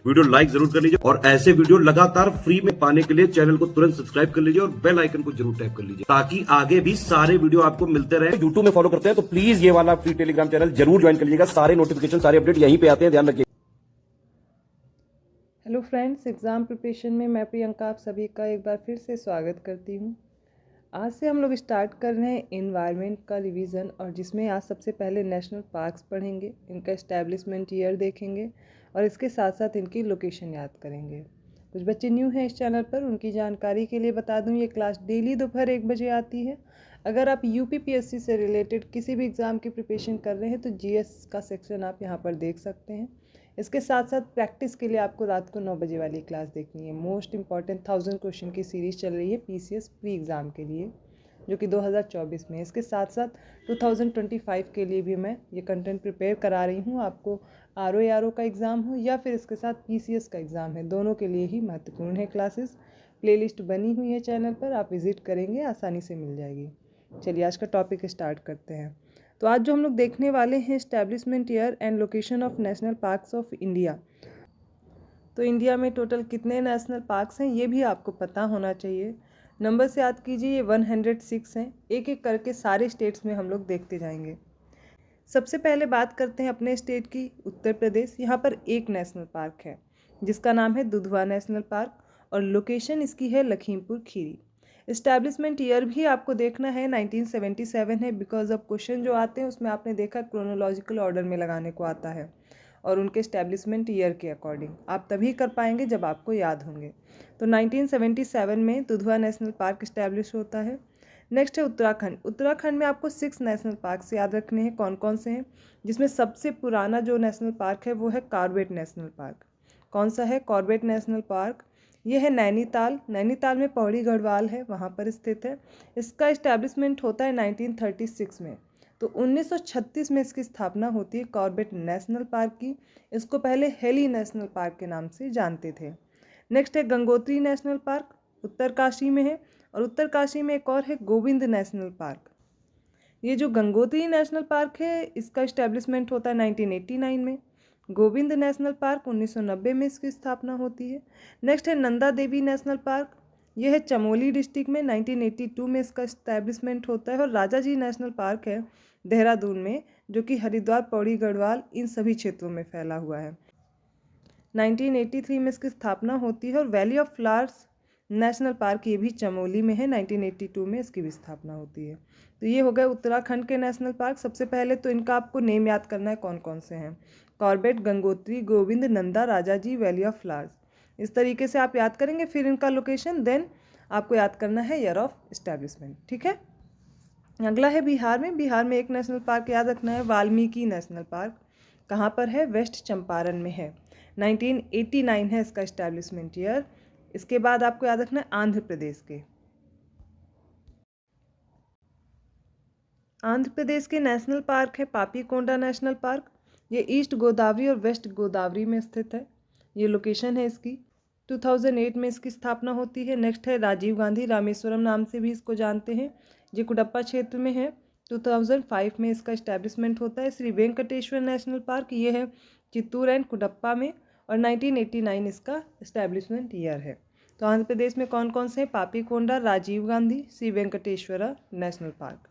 Video like जरूर कर लीजिए और ऐसे वीडियो लगातार फ्री में पाने के लिए चैनल को तुरंत सब्सक्राइब कर लीजिए और बेल आइकन को जरूर टैप कर लीजिए ताकि आगे भी सारे वीडियो आपको मिलते रहे। यूट्यूब में फॉलो करते हैं तो प्लीज ये वाला फ्री टेलीग्राम चैनल जरूर ज्वाइन कर लीजिएगा। सारे नोटिफिकेशन सारे अपडेट यहीं पे आते हैं, ध्यान रखिए। हेलो फ्रेंड्स, एग्ज़ाम प्रिपरेशन में मैं प्रियंका आप सभी का एक बार फिर से स्वागत करती हूँ। आज से हम लोग स्टार्ट कर रहे हैं एनवायरनमेंट का रिवीजन, और जिसमें आज सबसे पहले नेशनल पार्क्स पढ़ेंगे, इनका एस्टैब्लिशमेंट ईयर देखेंगे और इसके साथ साथ इनकी लोकेशन याद करेंगे। कुछ बच्चे न्यू हैं इस चैनल पर, उनकी जानकारी के लिए बता दूँ, ये क्लास डेली दोपहर 1 बजे आती है। अगर आप यूपीपीएससी से रिलेटेड किसी भी एग्ज़ाम की प्रिपरेशन कर रहे हैं तो जीएस का सेक्शन आप यहाँ पर देख सकते हैं। इसके साथ साथ प्रैक्टिस के लिए आपको रात को 9 बजे वाली क्लास देखनी है। मोस्ट इंपॉर्टेंट 1000 क्वेश्चन की सीरीज़ चल रही है पीसीएस प्री एग्ज़ाम के लिए, जो कि 2024 में। इसके साथ साथ 2025 के लिए भी मैं ये कंटेंट प्रिपेयर करा रही हूँ। आपको आरओ का एग्ज़ाम हो या फिर इसके साथ पीसीएस का एग्ज़ाम है, दोनों के लिए ही महत्वपूर्ण है क्लासेस। प्लेलिस्ट बनी हुई है चैनल पर, आप विज़िट करेंगे आसानी से मिल जाएगी। चलिए आज का टॉपिक स्टार्ट करते हैं। तो आज जो हम लोग देखने वाले हैं establishment year and location of national parks of India. तो इंडिया में टोटल कितने नेशनल पार्क्स हैं ये भी आपको पता होना चाहिए। नंबर से याद कीजिए, ये 106 हैं। एक एक करके सारे स्टेट्स में हम लोग देखते जाएंगे। सबसे पहले बात करते हैं अपने स्टेट की, उत्तर प्रदेश। यहाँ पर एक नेशनल पार्क है जिसका नाम है दुधवा नेशनल पार्क और लोकेशन इसकी है लखीमपुर खीरी। इस्टेब्लिशमेंट ईयर भी आपको देखना है 1977 है, बिकॉज अब क्वेश्चन जो आते हैं उसमें आपने देखा क्रोनोलॉजिकल ऑर्डर में लगाने को आता है और उनके इस्टेब्लिशमेंट ईयर के अकॉर्डिंग आप तभी कर पाएंगे जब आपको याद होंगे। तो 1977 में दुधवा नेशनल पार्क इस्टेब्लिश होता है। नेक्स्ट है उत्तराखंड। उत्तराखंड में आपको 6 नेशनल पार्क याद रखने हैं। कौन कौन से हैं? जिसमें सबसे पुराना जो नेशनल पार्क है वो है कॉर्बेट नेशनल पार्क। कौन सा है? Corbett national park. ये है नैनीताल। नैनीताल में पौड़ी गढ़वाल है, वहाँ पर स्थित है। इसका इस्टेब्लिशमेंट होता है 1936 में। तो 1936 में इसकी स्थापना होती है कॉर्बेट नेशनल पार्क की। इसको पहले हेली नेशनल पार्क के नाम से जानते थे। नेक्स्ट है गंगोत्री नेशनल पार्क, उत्तरकाशी में है। और उत्तरकाशी में एक और है गोविंद नेशनल पार्क। ये जो गंगोत्री नेशनल पार्क है इसका इस्टेब्लिशमेंट होता है 1989 में। गोविंद नेशनल पार्क 1990 में इसकी स्थापना होती है। नेक्स्ट है नंदा देवी नेशनल पार्क। यह है चमोली डिस्ट्रिक्ट में, 1982 में इसका इस्टेब्लिशमेंट होता है। और राजा जी नेशनल पार्क है देहरादून में, जो कि हरिद्वार, पौड़ी गढ़वाल इन सभी क्षेत्रों में फैला हुआ है। 1983 में इसकी स्थापना होती है। और valley of flowers national park ये भी चमोली में है, 1982 में इसकी भी स्थापना होती है। तो ये हो गए उत्तराखंड के नेशनल पार्क। सबसे पहले तो इनका आपको नेम याद करना है कौन कौन से हैं। Corbett, Gangotri, Govind, Nanda, Rajaji, valley of flowers. इस तरीके से आप याद करेंगे। फिर इनका लोकेशन, देन आपको याद करना है ईयर ऑफ इस्टेब्लिशमेंट। ठीक है। अगला है बिहार में। बिहार में एक नेशनल पार्क याद रखना है, वाल्मीकि नेशनल पार्क। कहाँ पर है? वेस्ट चंपारण में है। 1989 है इसका इस्टेब्लिशमेंट ईयर। इसके बाद आपको याद रखना है आंध्र प्रदेश के। आंध्र प्रदेश के नेशनल पार्क है पापीकोंडा नेशनल पार्क। ये ईस्ट गोदावरी और वेस्ट गोदावरी में स्थित है। ये लोकेशन है इसकी। 2008 में इसकी स्थापना होती है। नेक्स्ट है राजीव गांधी रामेश्वरम नाम से भी इसको जानते हैं। ये कुडप्पा क्षेत्र में है। 2005 में इसका इस्टेब्लिशमेंट होता है। श्री वेंकटेश्वर नेशनल पार्क ये है चित्तूर एंड कुडप्पा में। और 1989 इसका इस्टेब्लिशमेंट ईयर है। तो आंध्र प्रदेश में कौन कौन से हैं? Papikonda, Rajiv Gandhi, Shri Venkateswara national park.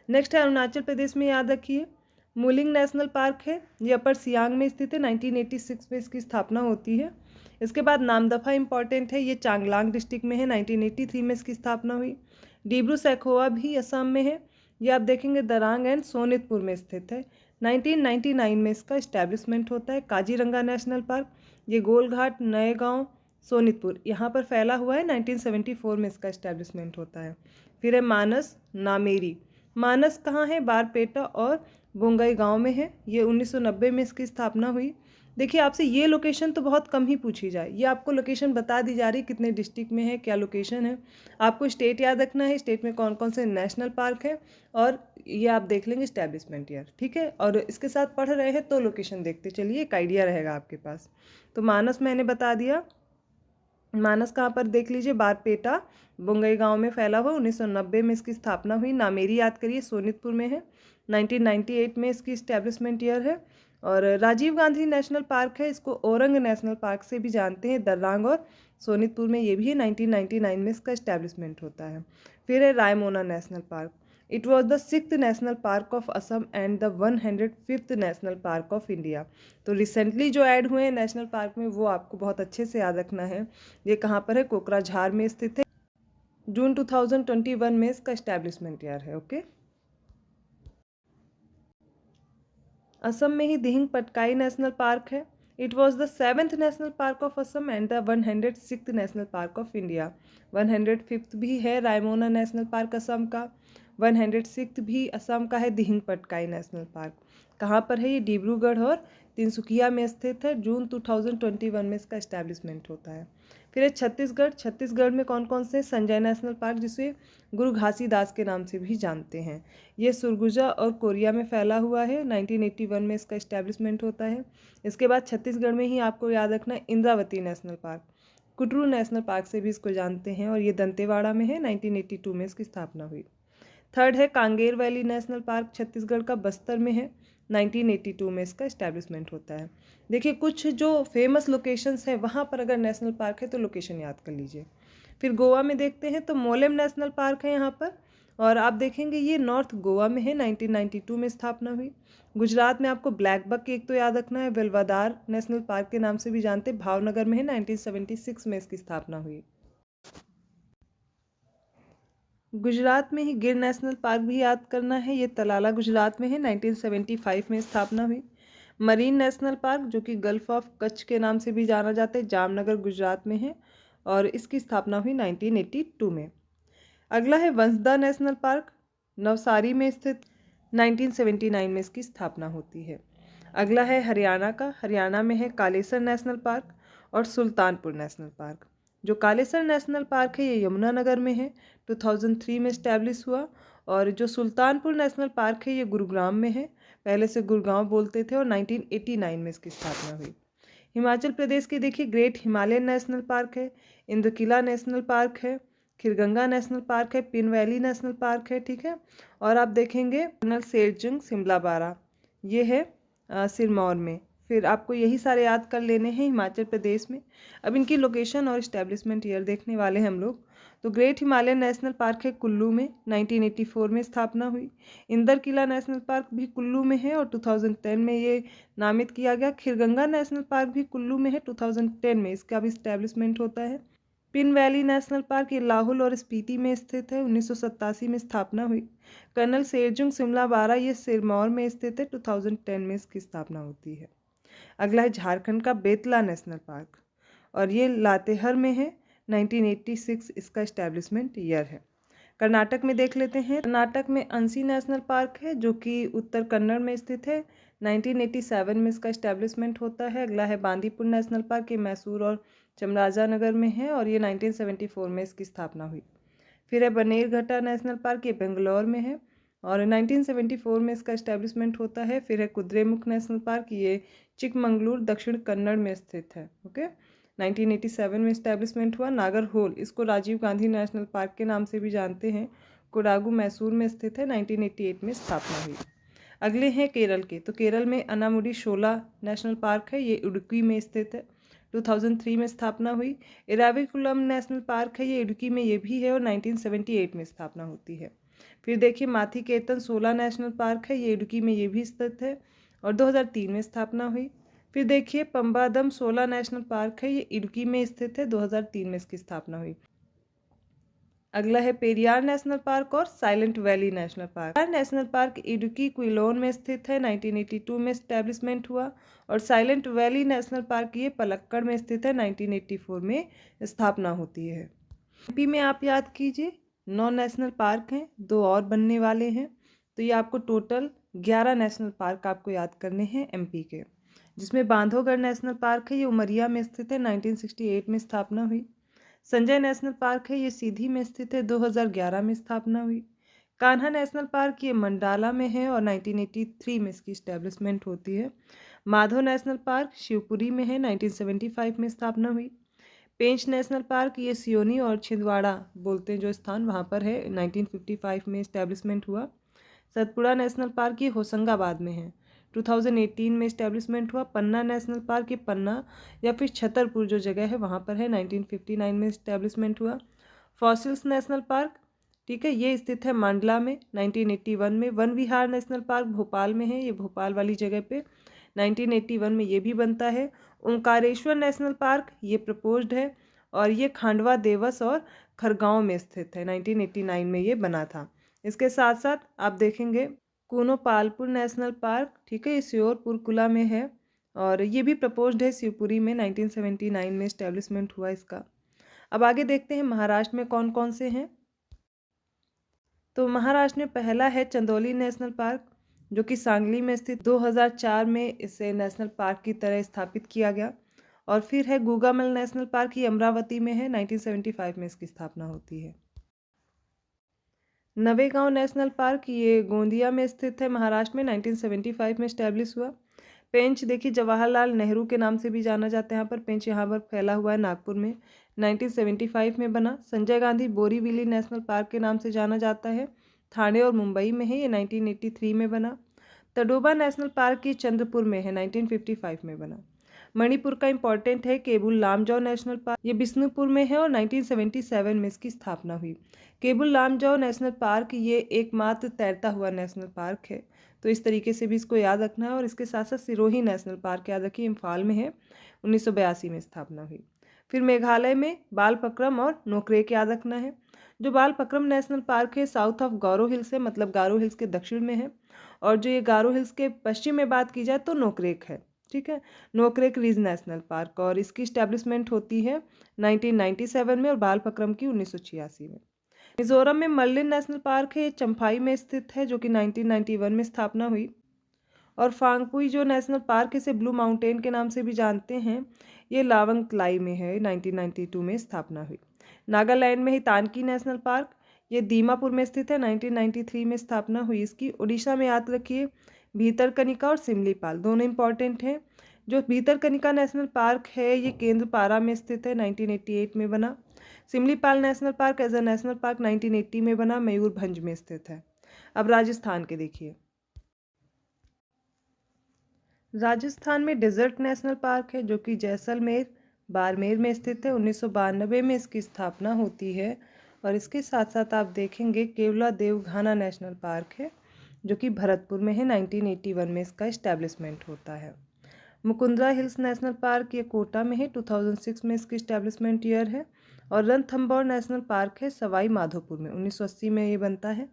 Next है अरुणाचल प्रदेश में, याद रखिए मुलिंग नेशनल पार्क है। ये अपर सियांग में स्थित है। 1986 में इसकी स्थापना होती है। इसके बाद नामदफा इंपॉर्टेंट है, ये चांगलांग डिस्ट्रिक्ट में है। 1983 में इसकी स्थापना हुई। डिब्रू सैखोवा भी असम में है। ये आप देखेंगे दरांग एंड सोनितपुर में स्थित है। 1999 में इसका इस्टेब्लिशमेंट होता है। काजीरंगा नेशनल पार्क, ये गोलघाट, नए गाँव, सोनितपुर यहाँ पर फैला हुआ है। 1974 में इसका इस्टेब्लिशमेंट होता है। फिर है मानस नामेरी। मानस कहाँ है? बारपेटा और बोंगई गांव में है। ये 1990 में इसकी स्थापना हुई। देखिए आपसे ये लोकेशन तो बहुत कम ही पूछी जाए, ये आपको लोकेशन बता दी जा रही कितने डिस्ट्रिक्ट में है, क्या लोकेशन है। आपको स्टेट याद रखना है, स्टेट में कौन कौन से नेशनल पार्क है, और ये आप देख लेंगे इस्टेब्लिशमेंट ईयर। ठीक है। और इसके साथ पढ़ रहे हैं तो लोकेशन देखते चलिए, एक आइडिया रहेगा आपके पास। तो मानस मैंने बता दिया। मानस कहाँ पर देख लीजिए, बारपेटा बोंगई गांव में फैला हुआ। 1990 में इसकी स्थापना हुई। नामेरी याद करिए सोनितपुर में है। 1998 में इसकी इस्टेब्लिशमेंट ईयर है। और राजीव गांधी नेशनल पार्क है, इसको औरंग नेशनल पार्क से भी जानते हैं। दर्रांग और सोनितपुर में ये भी है, 1999 में इसका इस्टेब्लिशमेंट होता है। फिर है Raimona national park. It was the 6th national park of Assam and the 105th national park of India. तो रिसेंटली जो ऐड हुए हैं नेशनल पार्क में वो आपको बहुत अच्छे से याद रखना है। ये कहाँ पर है? कोकराझार में स्थित है। जून 2021 में इसका इस्टेब्लिशमेंट ईयर है। ओके, असम में ही दिहिंग पटकाई नेशनल पार्क है। It was the 7th national park of Assam and the 106th national park of India. 105th भी है रायमोना नेशनल पार्क असम का, 106th भी असम का है दिहिंग पटकाई नेशनल पार्क। कहाँ पर है? ये डिब्रूगढ़ और तिनसुकिया में स्थित है। जून 2021 में इसका इस्टेब्लिशमेंट होता है। फिर है छत्तीसगढ़। छत्तीसगढ़ में कौन कौन से? संजय नेशनल पार्क, जिसे गुरु घासीदास के नाम से भी जानते हैं। ये सुरगुजा और कोरिया में फैला हुआ है। 1981 में इसका इस्टेब्लिशमेंट होता है। इसके बाद छत्तीसगढ़ में ही आपको याद रखना है Indravati national park, Kutru national park से भी इसको जानते हैं, और ये दंतेवाड़ा में है। 1982 में इसकी स्थापना हुई। थर्ड है Kanger valley national park, Chhattisgarh का बस्तर में है। 1982 में इसका इस्टेब्लिशमेंट होता है। देखिए कुछ जो फेमस लोकेशंस हैं वहाँ पर अगर नेशनल पार्क है तो लोकेशन याद कर लीजिए। फिर गोवा में देखते हैं तो मोलेम नेशनल पार्क है यहाँ पर, और आप देखेंगे ये नॉर्थ गोवा में है। 1992 में स्थापना हुई। गुजरात में आपको ब्लैक बक एक तो याद रखना है, वेलवादार नेशनल पार्क के नाम से भी जानते हैं, भावनगर में है। 1976 में इसकी स्थापना हुई। गुजरात में ही गिर नेशनल पार्क भी याद करना है, ये तलाला गुजरात में है। 1975 में स्थापना हुई। मरीन नेशनल पार्क जो कि गल्फ ऑफ कच्छ के नाम से भी जाना जाता है, जामनगर गुजरात में है, और इसकी स्थापना हुई 1982 में। अगला है वंसदा नेशनल पार्क, नवसारी में स्थित, 1979 में इसकी स्थापना होती है। अगला है हरियाणा का। हरियाणा में है कालेसर नेशनल पार्क और सुल्तानपुर नेशनल पार्क। जो कालेसर नेशनल पार्क है ये यमुनानगर में है, 2003 में इस्टेब्लिश हुआ। और जो सुल्तानपुर नेशनल पार्क है ये गुरुग्राम में है, पहले से गुड़गांव बोलते थे, और 1989 में इसकी स्थापना हुई। हिमाचल प्रदेश के देखिए ग्रेट हिमालयन नेशनल पार्क है, इंद्रकिला नेशनल पार्क है, खिरगंगा नेशनल पार्क है, पिन वैली नेशनल पार्क है, ठीक है। और आप देखेंगे कर्नल सेरजंग शिमला बारा, ये है सिरमौर में। फिर आपको यही सारे याद कर लेने हैं हिमाचल प्रदेश में। अब इनकी लोकेशन और इस्टेब्लिशमेंट ईयर देखने वाले हैं हम लोग। तो ग्रेट हिमालयन नेशनल पार्क है कुल्लू में, 1984 में स्थापना हुई। इंदर किला नेशनल पार्क भी कुल्लू में है और 2010 में ये नामित किया गया। खिरगंगा नेशनल पार्क भी कुल्लू में है, 2010 में इसका भी इस्टेब्लिशमेंट होता है। पिन वैली नेशनल पार्क ये लाहौल और स्पीति में स्थित है, 1987 में स्थापना हुई। कर्नल सेरजुंग शिमला बारा ये सिरमौर में स्थित है, 2010 में इसकी स्थापना होती है। अगला है झारखंड का बेतला नेशनल पार्क, और ये लातेहर में है, 1986 इसका इस्टेब्लिशमेंट ईयर है। कर्नाटक में देख लेते हैं। कर्नाटक में अंसी नेशनल पार्क है जो कि उत्तर कन्नड़ में स्थित है, 1987 में इसका इस्टेब्लिशमेंट होता है। अगला है बांदीपुर नेशनल पार्क, ये मैसूर और चामराजानगर में है, और ये 1974 में इसकी स्थापना हुई। फिर है बनेरघट्टा नेशनल पार्क, ये बेंगलोर में है, और 1974 में इसका इस्टेब्लिशमेंट होता है। फिर है कुद्रेमुख नेशनल पार्क, ये चिकमंगलूर दक्षिण कन्नड़ में स्थित है, ओके। 1987 में इस्टेब्लिशमेंट हुआ। नागरहोल, इसको राजीव गांधी नेशनल पार्क के नाम से भी जानते हैं, कोडागू मैसूर में स्थित है, 1988 में स्थापना हुई। अगले हैं केरल के। तो केरल में अनामुडी शोला नेशनल पार्क है, ये इडुक्की में स्थित है, 2003 में स्थापना हुई। इराविकुलम नेशनल पार्क है, ये इडुक्की में ये भी है, और 1978 में स्थापना होती है। फिर देखिए माथी केतन सोला नेशनल पार्क है, ये इडुक्की में ये भी स्थित है, और 2003 में स्थापना हुई। फिर देखिए पंबादम सोला नेशनल पार्क है, ये इडुक्की में स्थित है, 2003 में इसकी स्थापना हुई। अगला है पेरियार नेशनल पार्क और silent valley national park. Periyar national park Idukki Quilon में स्थित है, 1982 में इस्टेब्लिशमेंट हुआ, और साइलेंट वैली नेशनल पार्क ये पलक्कड़ में स्थित है, 1984 में स्थापना होती है। एमपी में आप याद कीजिए 9 नेशनल पार्क हैं, 2 और बनने वाले हैं, तो ये आपको टोटल 11 नेशनल पार्क आपको याद करने हैं एमपी के, जिसमें बांधवगढ़ नेशनल पार्क है, ये उमरिया में स्थित है, 1968 में स्थापना हुई। संजय नेशनल पार्क है, ये सीधी में स्थित है, 2011 में स्थापना हुई। कान्हा नेशनल पार्क ये मंडाला में है, और 1983 में इसकी इस्टेब्लिशमेंट होती है। माधव नेशनल पार्क शिवपुरी में है, 1975 में स्थापना हुई। पेंच नेशनल पार्क ये सियोनी और छिंदवाड़ा बोलते हैं जो स्थान, वहाँ पर है, 1955 में इस्टेब्लिशमेंट हुआ। सतपुड़ा नेशनल पार्क ये होशंगाबाद में है, 2018 में इस्टेब्लिशमेंट हुआ। पन्ना नेशनल पार्क, ये पन्ना या फिर छतरपुर जो जगह है वहाँ पर है, 1959 में इस्टेब्लिशमेंट हुआ। फॉसिल्स नेशनल पार्क, ठीक है, ये स्थित है मंडला में, 1981 में। वन विहार नेशनल पार्क भोपाल में है, ये भोपाल वाली जगह पे 1981 में ये भी बनता है। ओंकारेश्वर नेशनल पार्क ये प्रपोज्ड है और ये खांडवा देवस और खरगांव में स्थित है, 1989 में ये बना था। इसके साथ साथ आप देखेंगे कूनोपालपुर नेशनल पार्क, ठीक है, ये श्योरपुर कुला में है और ये भी प्रपोज्ड है शिवपुरी में, 1979 में इस्टेब्लिशमेंट हुआ इसका। अब आगे देखते हैं महाराष्ट्र में कौन कौन से हैं। तो महाराष्ट्र में पहला है चंदौली नेशनल पार्क, जो कि सांगली में स्थित, 2004 में इसे नेशनल पार्क की तरह स्थापित किया गया। और फिर है गूगामल नेशनल पार्क, ये अमरावती में है, 1975 में इसकी स्थापना होती है। नवेगांव नेशनल पार्क, ये गोंदिया में स्थित है महाराष्ट्र में, 1975 में स्टैब्लिश हुआ। पेंच देखिए जवाहरलाल नेहरू के नाम से भी जाना जाता है यहाँ पर, पेंच यहाँ पर फैला हुआ है नागपुर में, 1975 में बना। संजय गांधी बोरीवली नेशनल पार्क के नाम से जाना जाता है, ठाणे और मुंबई में है, ये 1983 में बना। तडोबा नेशनल पार्क ये चंद्रपुर में है, 1955 में बना। मणिपुर का इंपॉर्टेंट है केबुल लामजाओ नेशनल पार्क, ये बिष्णुपुर में है और 1977 में इसकी स्थापना हुई। केबुल लामजाओ नेशनल पार्क ये एकमात्र तैरता हुआ नेशनल पार्क है, तो इस तरीके से भी इसको याद रखना है। और इसके साथ साथ सिरोही नेशनल पार्क याद रखिए, इम्फाल में है, 1982 में स्थापना हुई। फिर मेघालय में बालपक्रम और नोकरेक याद रखना है। जो बालपक्रम नेशनल पार्क है साउथ ऑफ गारो हिल्स है, मतलब गारो हिल्स के दक्षिण में है। और जो ये गारो हिल्स के पश्चिम में बात की जाए तो नोकरेक है, ठीक है, नोकरेक रिज नेशनल पार्क, और इसकी स्टैब्लिशमेंट होती है 1997 में और बालपक्रम की 1986 में। मिजोरम में मर्लिन नेशनल पार्क है, चंफाई में स्थित है, जो कि 1991 में स्थापना हुई। और फांगपुई जो नेशनल पार्क है, इसे ब्लू माउंटेन के नाम से भी जानते हैं, ये लावंगलाई में है, 1992 में स्थापना हुई। नागालैंड में ही तानकी नेशनल पार्क, ये दीमापुर में स्थित है, 1993 में स्थापना हुई इसकी। उड़ीसा में याद रखिए भीतरकनिका और सिमलीपाल दोनों इंपॉर्टेंट हैं। जो भीतरकनिका नेशनल पार्क है ये केंद्रपारा में स्थित है, 1988 में बना। Simlipal national park as a national park 1980 में बना, मयूरभंज में स्थित है। अब राजस्थान के देखिए, राजस्थान में डेजर्ट नेशनल पार्क है, जो कि जैसलमेर बाड़मेर में स्थित है, 1992 में इसकी स्थापना होती है। और इसके साथ साथ आप देखेंगे केवला देवघाना नेशनल पार्क है, जो कि भरतपुर में है, 1981 में इसका इस्टेब्लिशमेंट होता है। मुकुंदरा हिल्स नेशनल पार्क ये कोटा में है, 2006 में इसकी इस्टेब्लिशमेंट ईयर है। और रणथंभौर नेशनल पार्क है सवाई माधोपुर में, 1980 में ये बनता है।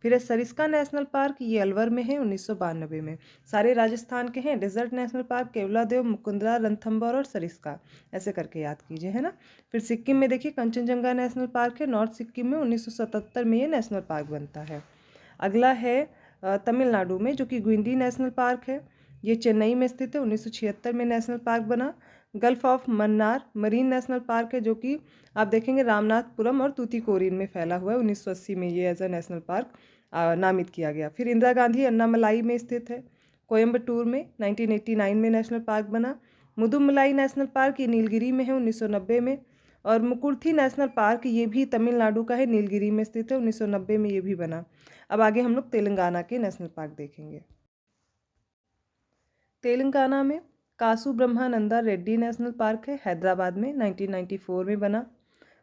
फिर है सरिस्का नेशनल पार्क, ये अलवर में है, 1992 में। सारे राजस्थान के हैं, desert national park Keoladeo, Mukundra, Ranthambore और सरिस्का, ऐसे करके याद कीजिए, है ना। फिर सिक्किम में देखिए कंचनजंगा नेशनल पार्क है, नॉर्थ सिक्किम में, 1977 में ये नेशनल पार्क बनता है। अगला है तमिलनाडु में, जो कि गुइंडी नेशनल पार्क है, ये चेन्नई में स्थित है, 1976 में नेशनल पार्क बना। Gulf of Mannar marine national park है, जो कि आप देखेंगे रामनाथपुरम और तूतीकोरिन में फैला हुआ है, 1980 में ये एज अ नेशनल पार्क नामित किया गया। फिर इंदिरा गांधी अन्नामलाई में स्थित है, कोयम्बटूर में, 1989 में नेशनल पार्क बना। मुदुमलाई नेशनल पार्क ये नीलगिरी में है, 1990 में। और मुकुर्थी नेशनल पार्क ये भी तमिलनाडु का है, नीलगिरी में स्थित है, 1990 में ये भी बना। अब आगे हम लोग तेलंगाना के नेशनल पार्क देखेंगे। तेलंगाना में कासु ब्रह्मानंदा रेड्डी नेशनल पार्क है, हैदराबाद में, 1994 में बना।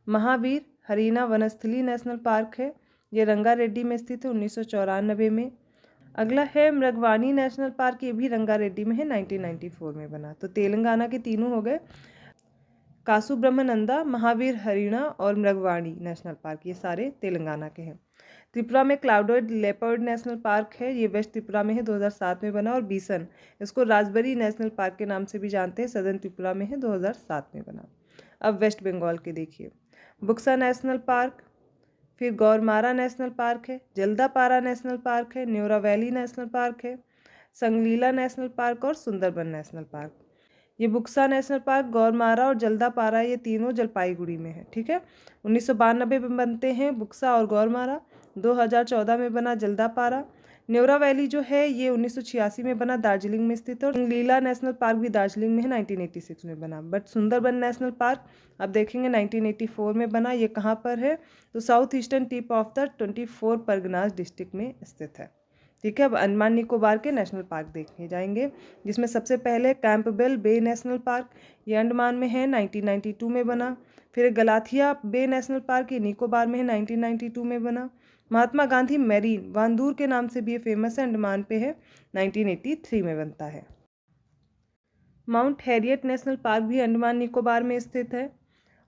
महावीर हरीना वनस्थली नेशनल पार्क है, ये रंगारेड्डी में स्थित है, 1994 में। अगला है मृगवानी नेशनल पार्क, ये भी रंगारेड्डी में है, 1994 में बना। तो तेलंगाना के तीनों हो गए, कासु ब्रह्मानंदा, महावीर हरिणा और मृगवानी नेशनल पार्क, ये सारे तेलंगाना के हैं। त्रिपुरा में क्लाउडेड लेपर्ड नेशनल पार्क है, ये वेस्ट त्रिपुरा में है, 2007 में बना। और बीसन, इसको राजबरी नेशनल पार्क के नाम से भी जानते हैं, सदर्न त्रिपुरा में है, 2007 में बना। अब वेस्ट बंगाल के देखिए, बुक्सा नेशनल पार्क, फिर गौरमारा नेशनल पार्क है, जल्दापारा नेशनल पार्क है, न्योरा वैली नेशनल पार्क है, संगलीला नेशनल पार्क और सुंदरबन नेशनल पार्क। ये बुक्सा नेशनल पार्क, गौरमारा और जल्दापारा ये तीनों जलपाईगुड़ी में है, ठीक है। 1992 में बनते हैं बुक्सा और गौरमारा, 2014 में बना जल्दापारा। न्योरा वैली जो है ये 1986 में बना, दार्जिलिंग में स्थित है। और लीला नेशनल पार्क भी दार्जिलिंग में है, 1986 में बना। बट सुंदरबन नेशनल पार्क आप देखेंगे 1984 में बना। ये कहाँ पर है, तो south eastern tip of the 24 Parganas district में स्थित है, ठीक है, अब अंडमान निकोबार के नेशनल पार्क देखने जाएंगे, जिसमें सबसे पहले कैंपबेल बे नेशनल पार्क, ये अंडमान में है, 1992 में बना। फिर गलाथिया बे नेशनल पार्क, ये निकोबार में है, 1992 में बना। महात्मा गांधी मैरीन वांदूर के नाम से भी ये फेमस है, अंडमान पे है, 1983 में बनता है। माउंट हैरियट नेशनल पार्क भी अंडमान निकोबार में स्थित है,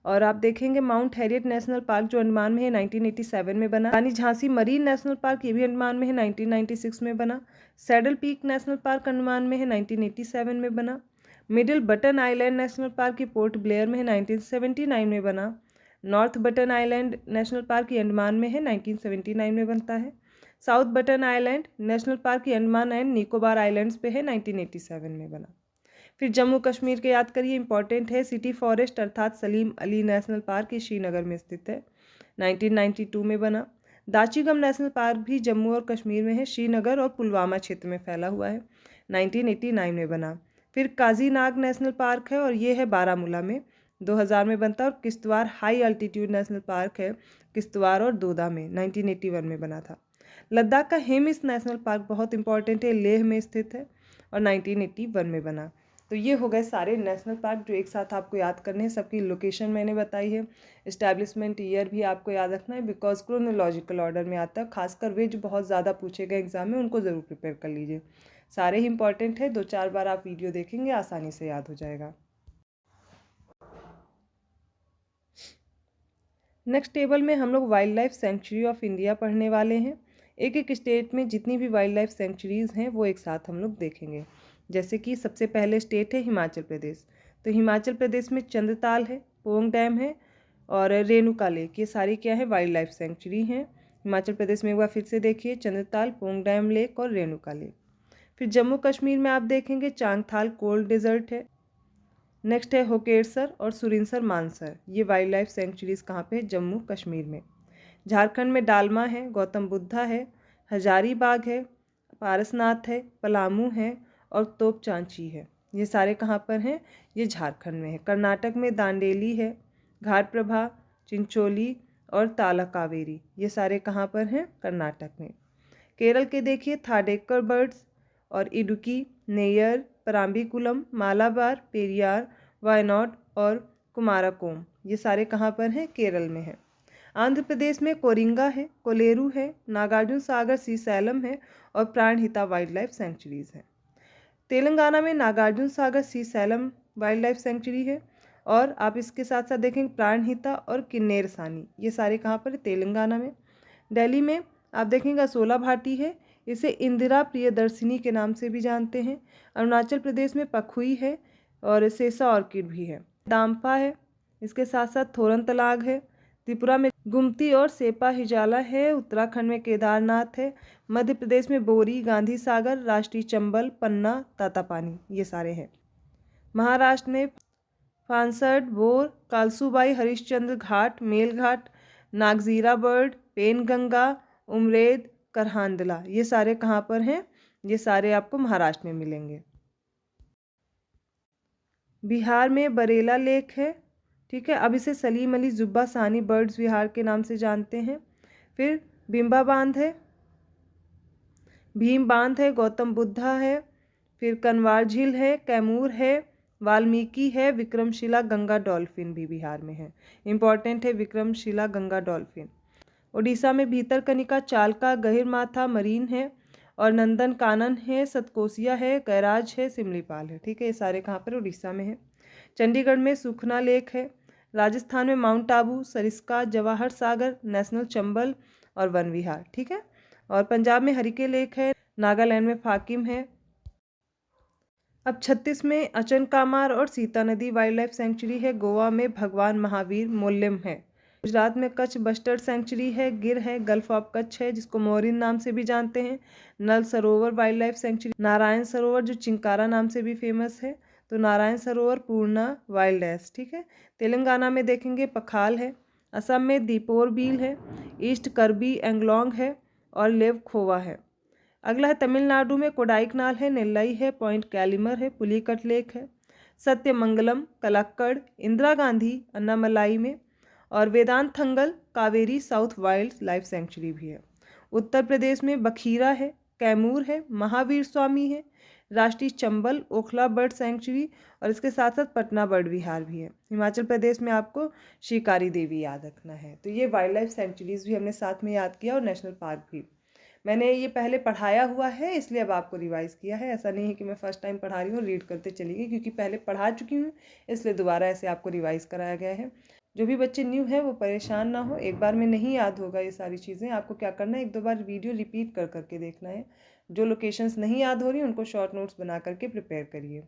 और आप देखेंगे माउंट हैरियट नेशनल पार्क जो अंडमान में है 1987 में बना। रानी झांसी मरीन नेशनल पार्क ये भी अंडमान में है, 1996 में बना। Saddle peak national park Andaman में है, 1987 में बना। Middle button island national park ये पोर्ट ब्लेयर में है, 1979 में बना। North button island national park ये अंडमान में है, 1979 में बनता है। South button island national park ये अंडमान एंड निकोबार आइलैंड्स पे है, 1987 में बना। फिर जम्मू कश्मीर के याद करिए, इंपॉर्टेंट है, सिटी फॉरेस्ट अर्थात सलीम अली नेशनल पार्क ये श्रीनगर में स्थित है, 1992 में बना। दाचीगम नेशनल पार्क भी जम्मू और कश्मीर में है, श्रीनगर और पुलवामा क्षेत्र में फैला हुआ है, 1989 में बना। फिर काजीनाग नेशनल पार्क है और ये है बारामूला में, 2000 में बनता है। और Kishtwar high altitude national park है किश्तवाड़ और दोदा में, 1981 में बना था। लद्दाख का हेमिस नेशनल पार्क बहुत इंपॉर्टेंट है, लेह में स्थित है और 1981 में बना। तो ये हो गए सारे नेशनल पार्क जो एक साथ आपको याद करने हैं। सबकी लोकेशन मैंने बताई है, इस्टेब्लिशमेंट ईयर भी आपको याद रखना है, बिकॉज क्रोनोलॉजिकल ऑर्डर में आता है। खासकर वे जो बहुत ज़्यादा पूछे गए एग्जाम में उनको ज़रूर प्रिपेयर कर लीजिए, सारे ही इंपॉर्टेंट है। 2-4 बार आप वीडियो देखेंगे आसानी से याद हो जाएगा। नेक्स्ट टेबल में हम लोग wild life sanctuary of India पढ़ने वाले हैं। एक एक स्टेट में जितनी भी वाइल्ड लाइफ सेंचुरीज़ हैं वो एक साथ हम लोग देखेंगे। जैसे कि सबसे पहले स्टेट है हिमाचल प्रदेश, तो हिमाचल प्रदेश में चंद्रताल है, पोंग डैम है और रेणुका लेक, ये सारी क्या है वाइल्ड लाइफ सेंचुरी हैं हिमाचल प्रदेश में। एक बार फिर से देखिए, चंद्रताल, पोंग डैम लेक और रेणुका लेक। फिर जम्मू कश्मीर में आप देखेंगे चांगथाल कोल्ड डेजर्ट है। नेक्स्ट है होकेरसर और सुरिनसर मानसर, ये वाइल्ड लाइफ सेंचुरीज़ कहाँ पे है, जम्मू कश्मीर में। झारखंड में डालमा है, गौतम बुद्धा है, हजारीबाग है, पारसनाथ है, पलामू है और तोपचांची है, ये सारे कहाँ पर हैं, ये झारखंड में है। कर्नाटक में दांडेली है, घाट प्रभा, चिंचोली और तालाकावेरी, ये सारे कहाँ पर हैं, कर्नाटक में। केरल के देखिए थाडेक्कर बर्ड्स और इडुक्की, नेयर, पराम्बिकुलम, मालाबार, पेरियार, वायनाड और कुमारकोम, ये सारे कहाँ पर हैं, केरल में है। आंध्र प्रदेश में कोरिंगा है, कोलेरू है, नागार्जुन सागर श्रीशैलम है और प्राणहिता वाइल्ड लाइफ सेंचुरीज़ हैं। तेलंगाना में Nagarjuna Sagar Srisailam wild life sanctuary है, और आप इसके साथ साथ देखेंगे प्राणहिता और किन्नेर सानी, ये सारे कहाँ पर है, तेलंगाना में। दिल्ली में आप देखेंगे असोला भाटी है, इसे इंदिरा प्रियदर्शिनी के नाम से भी जानते हैं। अरुणाचल प्रदेश में पखुई है और सेसा ऑर्किड भी है। दाम्पा है, इसके साथ साथ थोरन तलाग है। त्रिपुरा में गुमती और सेपा हिजाला है। उत्तराखंड में केदारनाथ है। मध्य प्रदेश में बोरी, गांधी सागर, राष्ट्रीय चंबल, पन्ना, तातापानी, ये सारे हैं। महाराष्ट्र में फांसड, बोर, कालसूबाई, हरिश्चंद्र घाट, मेल घाट, नागजीरा बर्ड, पेनगंगा, उमरेद, करहांदला, ये सारे कहाँ पर हैं, ये सारे आपको महाराष्ट्र में मिलेंगे। बिहार में बरेला लेक है, ठीक है, अब इसे सलीम अली जुब्बा सानी बर्ड्स विहार के नाम से जानते हैं। फिर बिम्बा बांध है, भीम बांध है, गौतम बुद्धा है, फिर कनवार झील है, कैमूर है, वाल्मीकि है, विक्रमशिला गंगा डॉल्फिन भी बिहार में है, इंपॉर्टेंट है विक्रमशिला गंगा डॉल्फिन। उड़ीसा में भीतरकनिका, चालका, गहिरमाथा मरीन है और नंदन कानन है, सतकोसिया है, कैराज है, सिमलीपाल है, ठीक है, ये सारे कहाँ पर उड़ीसा में है। चंडीगढ़ में सुखना लेक है। राजस्थान में माउंट आबू, सरिस्का, जवाहर सागर, नेशनल चंबल और वन विहार, ठीक है। और पंजाब में हरिके लेक है। नागालैंड में फाकिम है। अब 36 में अचनकामार और सीता नदी वाइल्ड लाइफ सेंचुरी है। गोवा में भगवान महावीर मोल्यम है। गुजरात में कच्छ बस्टर्ड सेंचुरी है। गिर है, गल्फ ऑफ कच्छ है जिसको मोरिन नाम से भी जानते हैं। नल सरोवर wild life sanctuary. Narayan Sarovar जो चिंकारा नाम से भी फेमस है, तो नारायण सरोवर पूर्णा वाइल्ड एस, ठीक है। तेलंगाना में देखेंगे पखाल है। असम में दीपोर बील है। ईस्ट करबी एंगलोंग है और लेव खोवा है। अगला है तमिलनाडु में कोडाईकनाल है, नेल्लाई है, पॉइंट कैलिमर है, पुलिकट लेक है, सत्यमंगलम, कलक्कड़, इंदिरा गांधी अन्नामलाई में और Vedanthangal Kaveri south wildlife sanctuary भी है। उत्तर प्रदेश में बखीरा है, कैमूर है, महावीर स्वामी है, राष्ट्रीय चंबल ओखला बर्ड सेंचुरी और इसके साथ साथ पटना बर्ड विहार भी है। हिमाचल प्रदेश में आपको शिकारी देवी याद रखना है। तो ये वाइल्ड लाइफ सेंचुरीज़ भी हमने साथ में याद किया और नेशनल पार्क भी। मैंने ये पहले पढ़ाया हुआ है इसलिए अब आपको रिवाइज़ किया है। ऐसा नहीं है कि मैं फ़र्स्ट टाइम पढ़ा रही हूँ, रीड करते चली गई, क्योंकि पहले पढ़ा चुकी हूँ इसलिए दोबारा ऐसे आपको रिवाइज़ कराया गया है। जो भी बच्चे न्यू हैं वो परेशान ना हो, एक बार में नहीं याद होगा ये सारी चीज़ें। आपको क्या करना है, एक दो बार वीडियो रिपीट कर करके देखना है। जो लोकेशंस नहीं याद हो रही उनको शॉर्ट नोट्स बना करके प्रिपेयर करिए।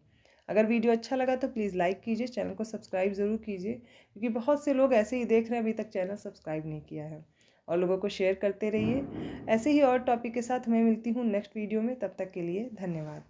अगर वीडियो अच्छा लगा तो प्लीज़ लाइक कीजिए, चैनल को सब्सक्राइब ज़रूर कीजिए, क्योंकि बहुत से लोग ऐसे ही देख रहे हैं, अभी तक चैनल सब्सक्राइब नहीं किया है। और लोगों को शेयर करते रहिए। ऐसे ही और टॉपिक के साथ मैं मिलती हूँ नेक्स्ट वीडियो में, तब तक के लिए धन्यवाद।